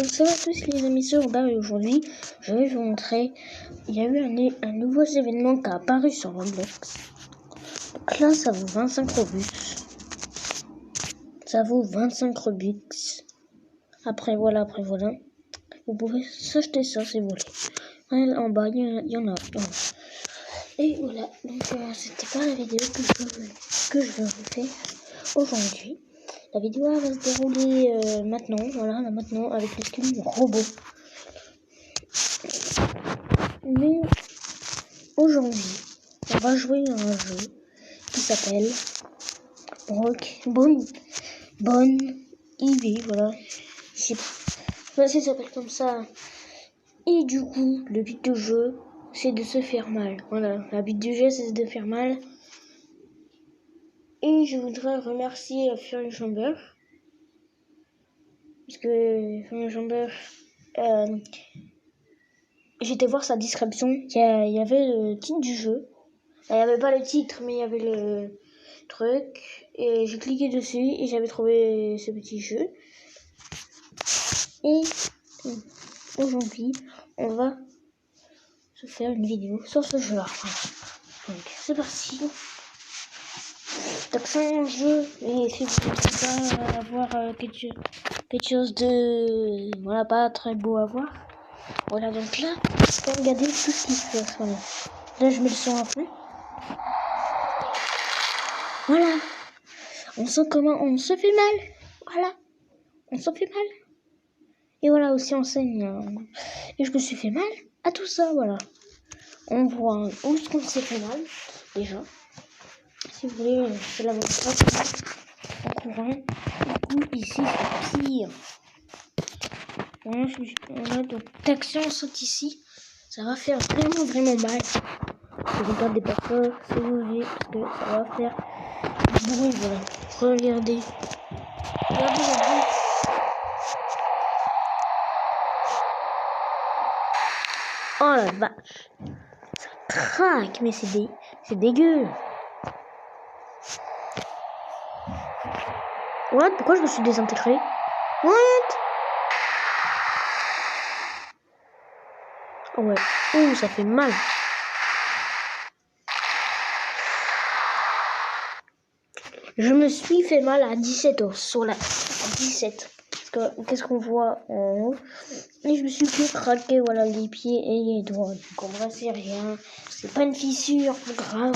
Donc ça va tous les amis sur et aujourd'hui je vais vous montrer, il y a eu un nouveau événement qui a apparu sur Roblox. Donc là ça vaut 25 Robux. Ça vaut 25 Robux. Après voilà. Vous pouvez s'acheter ça si vous voulez. En bas il y en a. Et voilà, donc c'était pas la vidéo que je veux vous faire aujourd'hui. La vidéo va se dérouler maintenant avec le skin robot. Mais aujourd'hui, on va jouer à un jeu qui s'appelle Bon Ivy, voilà. Je sais pas si ça s'appelle comme ça. Et du coup, le but du jeu, c'est de se faire mal. Voilà, le but du jeu, c'est de faire mal. Et je voudrais remercier Fury Chamber. Parce que Fury Chamber, j'étais voir sa description. Il y avait le titre du jeu. Il n'y avait pas le titre, mais il y avait le truc. Et j'ai cliqué dessus et j'avais trouvé ce petit jeu. Et aujourd'hui, on va se faire une vidéo sur ce jeu-là. Donc, c'est parti. Donc, c'est un jeu. Et si vous ne voulez pas avoir quelque chose de... Voilà, pas très beau à voir. Voilà, donc là, regardez tout ce qui se passe. Voilà. Là, je mets le son à fond. Voilà. On sent comment on se fait mal. Voilà. On se fait mal. Et voilà, aussi on saigne. Et je me suis fait mal à tout ça, voilà. On voit où est-ce qu'on s'est fait mal, déjà. Si vous voulez, c'est la montre en courant. Du coup, ici, c'est pire. Voilà, donc l'action saute ici. Ça va faire vraiment mal. Je regarde des parfums, si vous voulez, parce que ça va faire du bruit, voilà. Regardez le bruit. Oh la vache. Ça craque, mais c'est dégueu. What? Pourquoi je me suis désintégré? What? Oh ouais. Ouh, ça fait mal. Je me suis fait mal à 17 heures sur la 17. Parce que qu'est-ce qu'on voit en haut? Et je me suis fait craquer, voilà, les pieds et les doigts. Donc en vrai, c'est rien. C'est pas une fissure grave.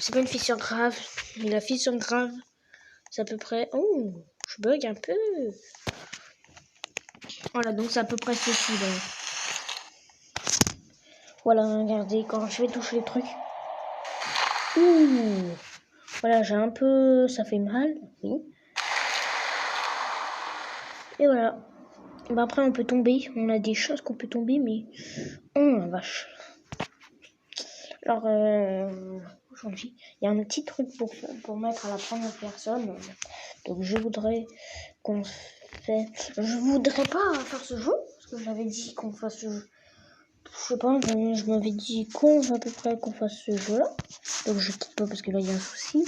C'est pas une fissure grave. Mais la fissure grave, c'est à peu près... Oh, je bug un peu. Voilà, donc c'est à peu près ceci. Voilà, regardez, quand je vais toucher les trucs. Ouh. Voilà, j'ai un peu... Ça fait mal, oui. Et voilà. Bah après, on peut tomber. On a des choses qu'on peut tomber, mais... Oh, la vache. Alors, aujourd'hui, il y a un petit truc pour mettre à la première personne. Donc, je voudrais qu'on fait... Je voudrais pas faire ce jeu, parce que j'avais dit qu'on fasse ce jeu. Je sais pas, je m'avais dit à peu près qu'on fasse ce jeu-là. Donc, je quitte pas parce que là, il y a un souci.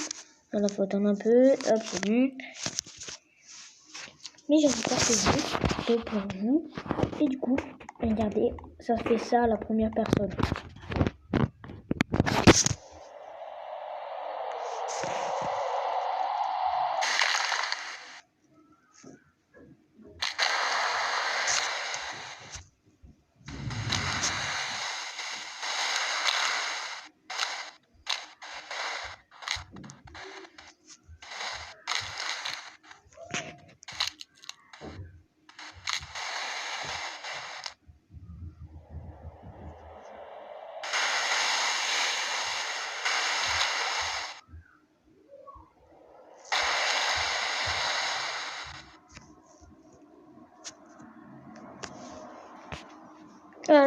Là, faut attendre un peu. Hop, c'est bon. Mais j'ai envie de faire ce jeu pour vous. Et du coup, regardez, ça fait ça à la première personne.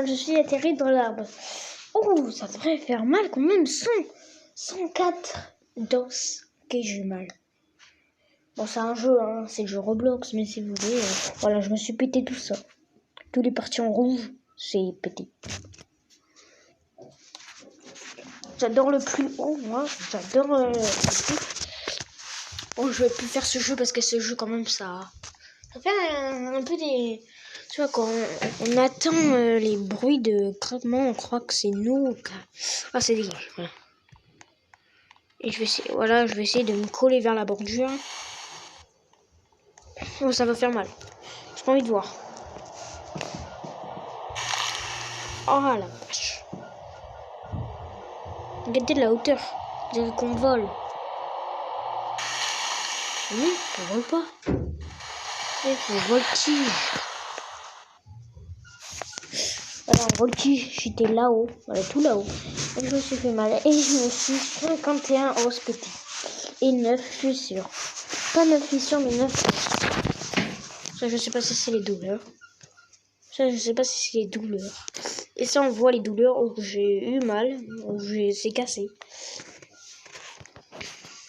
Je suis atterri dans l'arbre. Oh, ça devrait faire mal quand même. 104 d'os. Ok, j'ai eu mal. Bon, c'est un jeu, hein. C'est le jeu Roblox, mais si vous voulez, voilà, je me suis pété tout ça. Tous les parties en rouge, c'est pété. J'adore le plus haut, moi. J'adore le plus. Oh, je vais plus faire ce jeu parce que ce jeu, quand même, ça Ça fait un peu des... Tu vois, quand on attend les bruits de craquement, on croit que c'est nous. Ah, c'est dégage, voilà. Et je vais essayer, voilà, je vais essayer de me coller vers la bordure. Oh, ça va faire mal. J'ai pas envie de voir. Oh la vache. Regardez de la hauteur. Vous avez qu'on vole. Oui, on vole pas. On voltige. Voilà, on voltige. J'étais là-haut. Voilà, tout là-haut. Et je me suis fait mal. Et je me suis 51 os pétés. Et 9 fissures. Pas 9 fissures, mais 9 os. Ça, je sais pas si c'est les douleurs. Ça, je sais pas si c'est les douleurs. Et ça, on voit les douleurs où j'ai eu mal, où c'est cassé.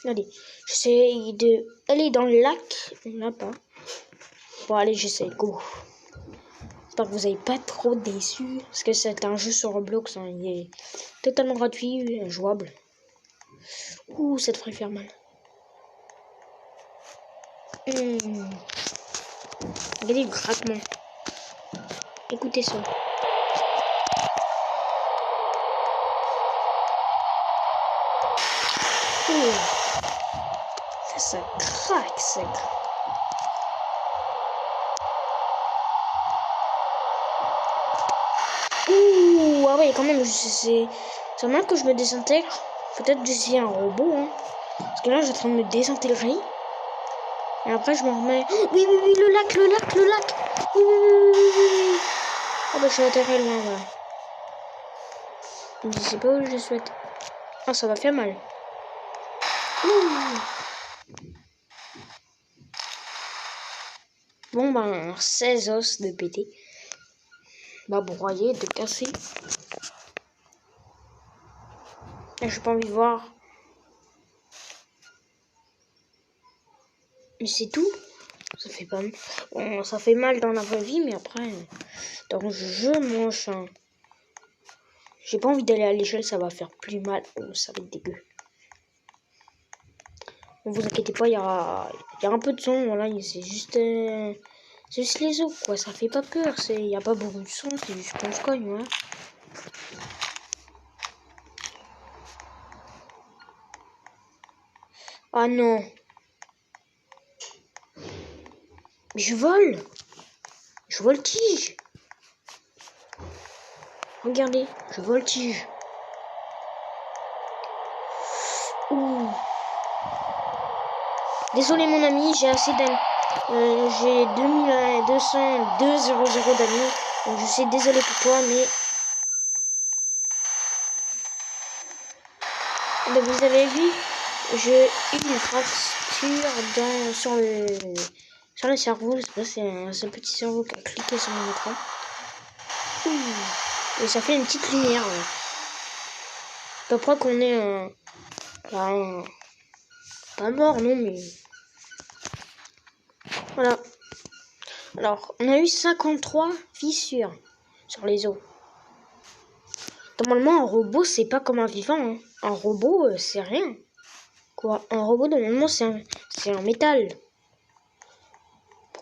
Allez, j'essaie de aller dans le lac. On n'a pas. Bon, allez, j'essaie. Go. J'espère que vous n'avez pas trop déçu. Parce que c'est un jeu sur Roblox. Hein, il est totalement gratuit, jouable. Ouh, ça devrait faire mal. Regardez le craquement. Écoutez ça. Ouh. Ça craque, ça craque. Ouh, ah ouais, quand même, c'est mal que je me désintègre. Peut-être que je suis un robot, hein. Parce que là, je suis en train de me désintégrer. Et après, je me remets... Oh, oui, le lac. Oui. Oh, bah, je suis atterré loin, voilà. Je sais pas où je souhaite. Ah, ça va faire mal. Ouh. Bon, ben, 16 os de pété. Bah, broyer, de casser. Et j'ai pas envie de voir. Mais c'est tout. Ça fait pas mal. Bon, ça fait mal dans la vraie vie, mais après, dans le jeu, moi, j'ai pas envie d'aller à l'échelle, ça va faire plus mal. Oh, ça va être dégueu. Ne vous inquiétez pas, il y a un peu de son, voilà, c'est juste les os, quoi, ça fait pas peur, il y a pas beaucoup de son, c'est juste qu'on se cogne, voilà. Ah non. Mais je vole. Je voltige. Regardez, je voltige. Ouh. Désolé mon ami, j'ai assez d'amis. J'ai 2202 d'amis. Donc je suis désolé pour toi, mais... Donc vous avez vu, j'ai eu une fracture sur le cerveau. C'est un petit cerveau qui a cliqué sur mon écran. Ouh. Et ça fait une petite lumière. Ouais. Pas près qu'on est pas mort, non, mais... Voilà. Alors, on a eu 53 fissures sur les os. Normalement, un robot, c'est pas comme un vivant. Hein. Un robot, c'est rien. Quoi? Un robot, normalement, c'est un métal.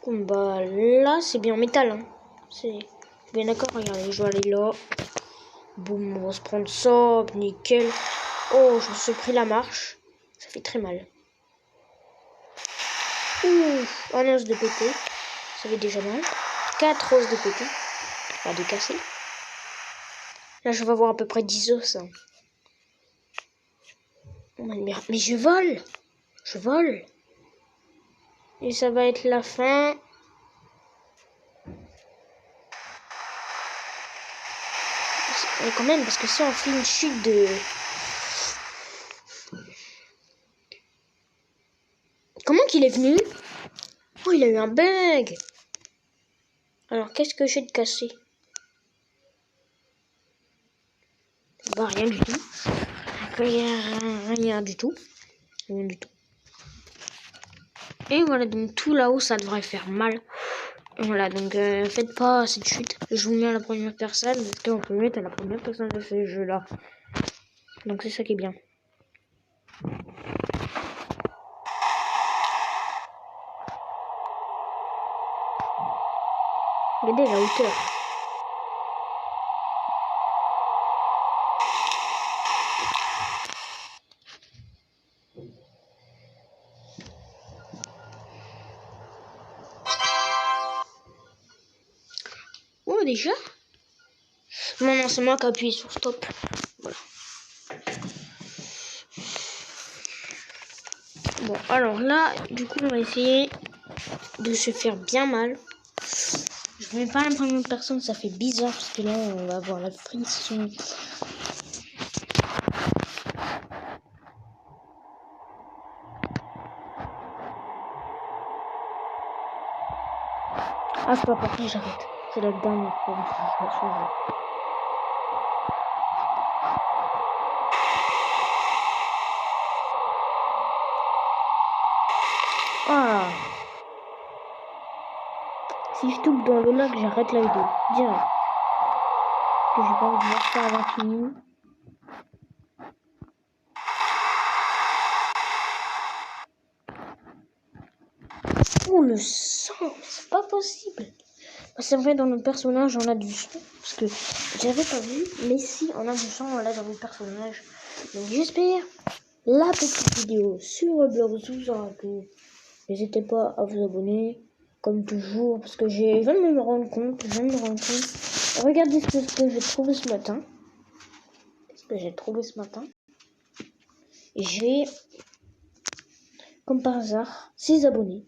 Bah, là, c'est bien en métal. Hein. C'est bien d'accord. Regardez, je vais aller là. Boum, on va se prendre ça. Nickel. Oh, je me suis pris la marche. Ça fait très mal. Ouh, un os de pété. Ça fait déjà mal. 4 os de pété. Pas de casser. Là, je vais avoir à peu près 10 os. Hein. Mais je vole. Je vole. Et ça va être la fin. Et quand même, parce que si on fait une chute de... Comment qu'il est venu? Oh, il a eu un bug. Alors, qu'est-ce que j'ai de cassé? Bah, rien du tout. Rien du tout. Rien du tout. Et voilà, donc tout là-haut, ça devrait faire mal. Voilà, donc faites pas cette chute. Je vous mets à la première personne, parce qu'on peut mettre à la première personne de ce jeu-là. Donc c'est ça qui est bien. Regardez la hauteur. Oh, déjà? Non, c'est moi qui appuie sur stop. Voilà. Bon, alors là, du coup, on va essayer de se faire bien mal. Je mets pas la première personne, ça fait bizarre parce que là, on va avoir la frisson. Ah, je peux pas partir, j'arrête. C'est la dernière fois que je vais changer. Ah! Si je tombe dans le lac, j'arrête la vidéo. Direct. Que j'ai pas envie de voir ça à l'infini. Oh, le sang! C'est pas possible! C'est vrai, dans le personnage, on a du sang. Parce que j'avais pas vu, mais si on a du sang, là, dans le personnage. Donc, j'espère la petite vidéo sur Roblox vous aura plu. N'hésitez pas à vous abonner, comme toujours, parce que je viens de me rendre compte. Regardez ce que j'ai trouvé ce matin. Et j'ai, comme par hasard, 6 abonnés.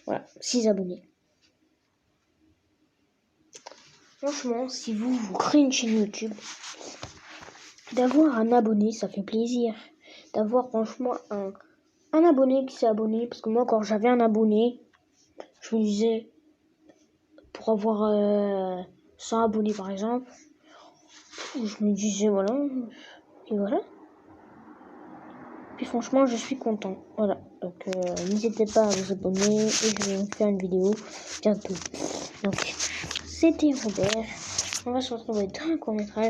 Voilà, 6 abonnés. Franchement, si vous créez une chaîne YouTube, d'avoir un abonné, ça fait plaisir. D'avoir franchement un abonné qui s'est abonné. Parce que moi, quand j'avais un abonné, je me disais, pour avoir 100 abonnés par exemple, je me disais voilà, et voilà. Puis franchement, je suis content. Voilà, donc n'hésitez pas à vous abonner et je vais vous faire une vidéo bientôt. Donc, c'était Robert. On va se retrouver dans un court-métrage.